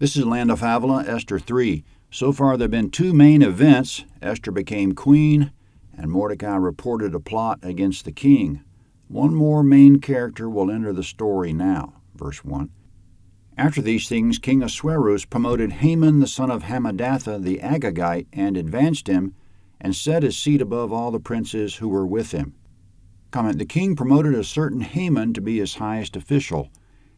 This is Land of Havilah, Esther 3. So far there have been two main events. Esther became queen, and Mordecai reported a plot against the king. One more main character will enter the story now. Verse 1. After these things, King Ahasuerus promoted Haman the son of Hammedatha the Agagite, and advanced him, and set his seat above all the princes who were with him. Comment: the king promoted a certain Haman to be his highest official.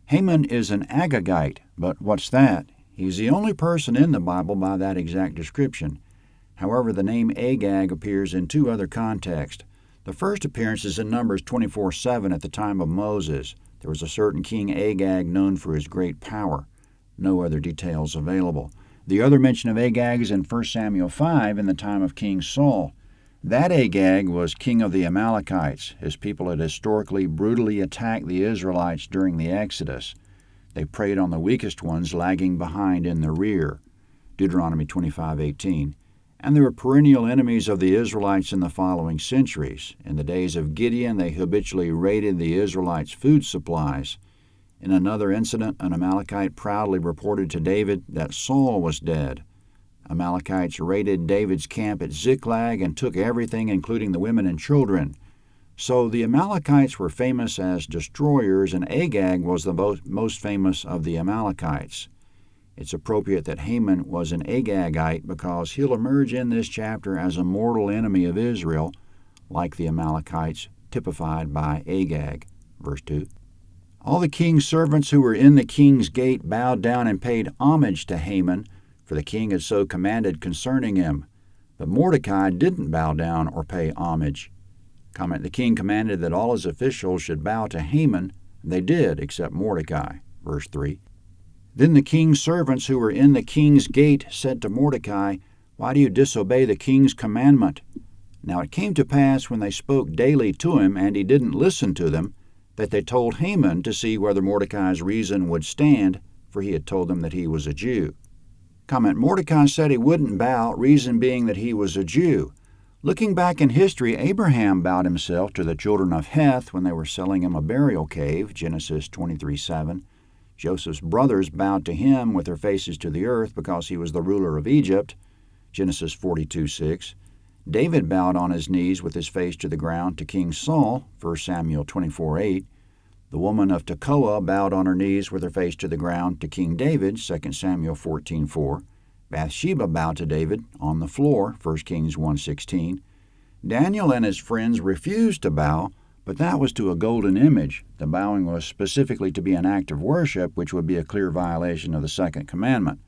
Haman is an Agagite, but what's that? He's the only person in the Bible by that exact description. However, the name Agag appears in two other contexts. The first appearance is in Numbers 24:7 at the time of Moses. There was a certain King Agag known for his great power. No other details available. The other mention of Agag is in 1 Samuel 5 in the time of King Saul. That Agag was king of the Amalekites. His people had historically brutally attacked the Israelites during the Exodus. They preyed on the weakest ones, lagging behind in the rear. Deuteronomy 25:18. And they were perennial enemies of the Israelites in the following centuries. In the days of Gideon, they habitually raided the Israelites' food supplies. In another incident, an Amalekite proudly reported to David that Saul was dead. Amalekites raided David's camp at Ziklag and took everything, including the women and children. So the Amalekites were famous as destroyers, and Agag was the most famous of the Amalekites. It's appropriate that Haman was an Agagite because he'll emerge in this chapter as a mortal enemy of Israel, like the Amalekites, typified by Agag. Verse 2. All the king's servants who were in the king's gate bowed down and paid homage to Haman, for the king had so commanded concerning him. But Mordecai didn't bow down or pay homage. Comment: the king commanded that all his officials should bow to Haman. They did, except Mordecai. Verse 3. Then the king's servants who were in the king's gate said to Mordecai, "Why do you disobey the king's commandment?" Now it came to pass, when they spoke daily to him, and he didn't listen to them, that they told Haman to see whether Mordecai's reason would stand, for he had told them that he was a Jew. Comment: Mordecai said he wouldn't bow, reason being that he was a Jew. Looking back in history, Abraham bowed himself to the children of Heth when they were selling him a burial cave, Genesis 23:7. Joseph's brothers bowed to him with their faces to the earth because he was the ruler of Egypt, Genesis 42:6. David bowed on his knees with his face to the ground to King Saul, 1 Samuel 24:8. The woman of Tekoa bowed on her knees with her face to the ground to King David, 2 Samuel 14:4. Bathsheba bowed to David on the floor, 1 Kings 1:16. Daniel and his friends refused to bow, but that was to a golden image. The bowing was specifically to be an act of worship, which would be a clear violation of the second commandment.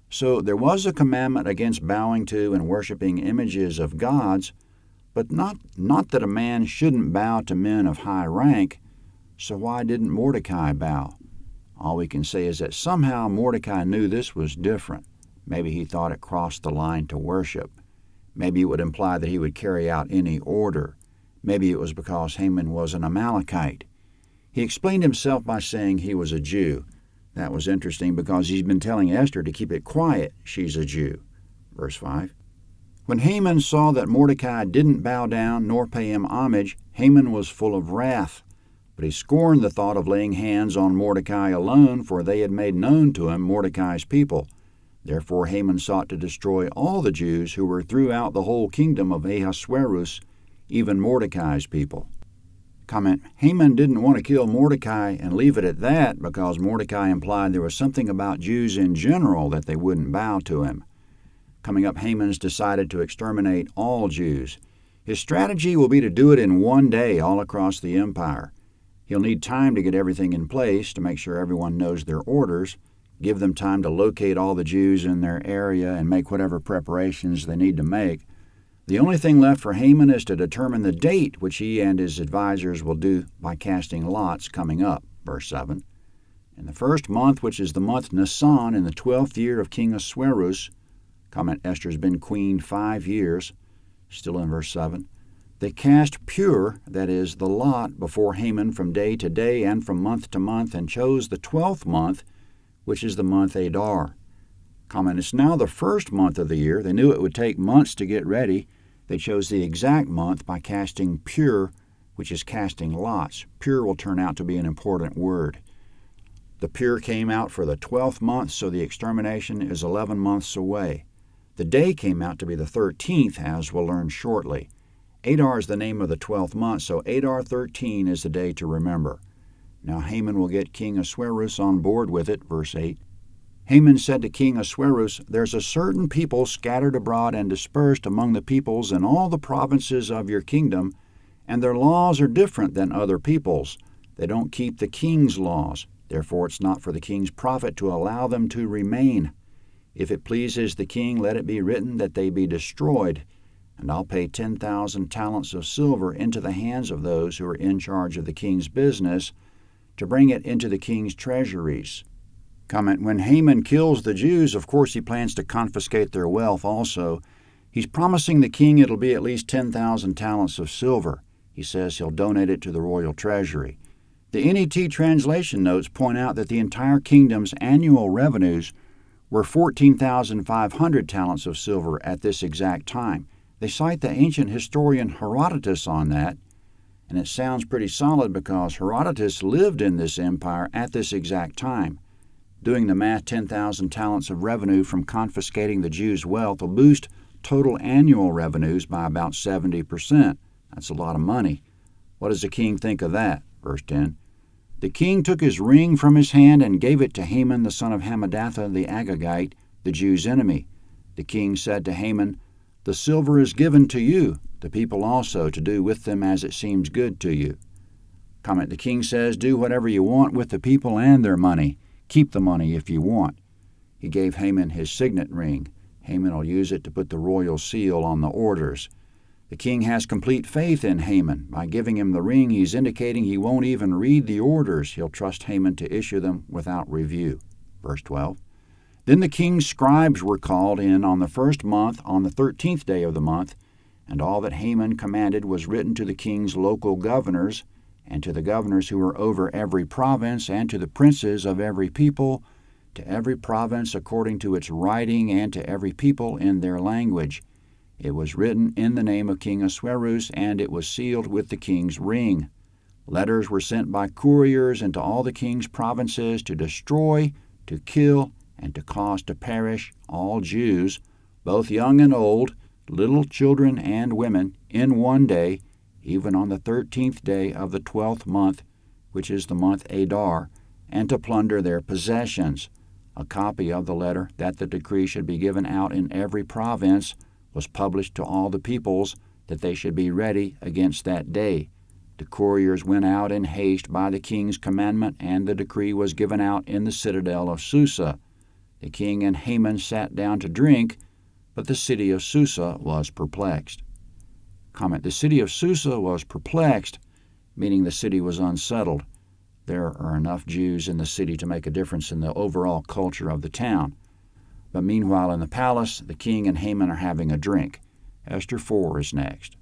So there was a commandment against bowing to and worshiping images of gods, but not that a man shouldn't bow to men of high rank. So why didn't Mordecai bow? All we can say is that somehow Mordecai knew this was different. Maybe he thought it crossed the line to worship. Maybe it would imply that he would carry out any order. Maybe it was because Haman was an Amalekite. He explained himself by saying he was a Jew. That was interesting because he's been telling Esther to keep it quiet she's a Jew. Verse 5. When Haman saw that Mordecai didn't bow down nor pay him homage, Haman was full of wrath. But he scorned the thought of laying hands on Mordecai alone, for they had made known to him Mordecai's people. Therefore Haman sought to destroy all the Jews who were throughout the whole kingdom of Ahasuerus, even Mordecai's people. Comment: Haman didn't want to kill Mordecai and leave it at that because Mordecai implied there was something about Jews in general that they wouldn't bow to him. Coming up, Haman's decided to exterminate all Jews. His strategy will be to do it in one day all across the empire. He'll need time to get everything in place to make sure everyone knows their orders, give them time to locate all the Jews in their area and make whatever preparations they need to make. The only thing left for Haman is to determine the date, which he and his advisors will do by casting lots coming up. Verse 7. In the first month, which is the month Nisan, in the 12th year of King Ahasuerus, comment: Esther's been queen 5 years, still in verse 7. They cast pur, that is, the lot, before Haman from day to day and from month to month, and chose the 12th month, which is the month Adar. Comment: it's now the first month of the year. They knew it would take months to get ready. They chose the exact month by casting pur, which is casting lots. Pur will turn out to be an important word. The pure came out for the 12th month, so the extermination is 11 months away. The day came out to be the 13th, as we'll learn shortly. Adar is the name of the 12th month, so Adar 13 is the day to remember. Now Haman will get King Ahasuerus on board with it, verse 8. Haman said to King Ahasuerus, "There's a certain people scattered abroad and dispersed among the peoples in all the provinces of your kingdom, and their laws are different than other peoples. They don't keep the king's laws. Therefore it's not for the king's profit to allow them to remain. If it pleases the king, let it be written that they be destroyed, and I'll pay 10,000 talents of silver into the hands of those who are in charge of the king's business to bring it into the king's treasuries." Comment, when Haman kills the Jews, of course he plans to confiscate their wealth also. He's promising the king it'll be at least 10,000 talents of silver. He says he'll donate it to the royal treasury. The NET translation notes point out that the entire kingdom's annual revenues were 14,500 talents of silver at this exact time. They cite the ancient historian Herodotus on that, and it sounds pretty solid because Herodotus lived in this empire at this exact time. Doing the math, 10,000 talents of revenue from confiscating the Jews' wealth will boost total annual revenues by about 70%. That's a lot of money. What does the king think of that? Verse 10. The king took his ring from his hand and gave it to Haman the son of Hammedatha the Agagite, the Jews' enemy. The king said to Haman, "The silver is given to you, the people also, to do with them as it seems good to you." Comment, the king says, do whatever you want with the people and their money. Keep the money if you want. He gave Haman his signet ring. Haman will use it to put the royal seal on the orders. The king has complete faith in Haman. By giving him the ring, he's indicating he won't even read the orders. He'll trust Haman to issue them without review. Verse 12. Then the king's scribes were called in on the first month, on the 13th day of the month, and all that Haman commanded was written to the king's local governors, and to the governors who were over every province, and to the princes of every people, to every province according to its writing, and to every people in their language. It was written in the name of King Ahasuerus, and it was sealed with the king's ring. Letters were sent by couriers into all the king's provinces to destroy, to kill, and to cause to perish all Jews, both young and old, little children and women, in one day, even on the 13th day of the 12th month, which is the month Adar, and to plunder their possessions. A copy of the letter, that the decree should be given out in every province, was published to all the peoples, that they should be ready against that day. The couriers went out in haste by the king's commandment, and the decree was given out in the citadel of Susa. The king and Haman sat down to drink, but the city of Susa was perplexed. Comment, the city of Susa was perplexed, meaning the city was unsettled. There are enough Jews in the city to make a difference in the overall culture of the town. But meanwhile in the palace, the king and Haman are having a drink. Esther 4 is next.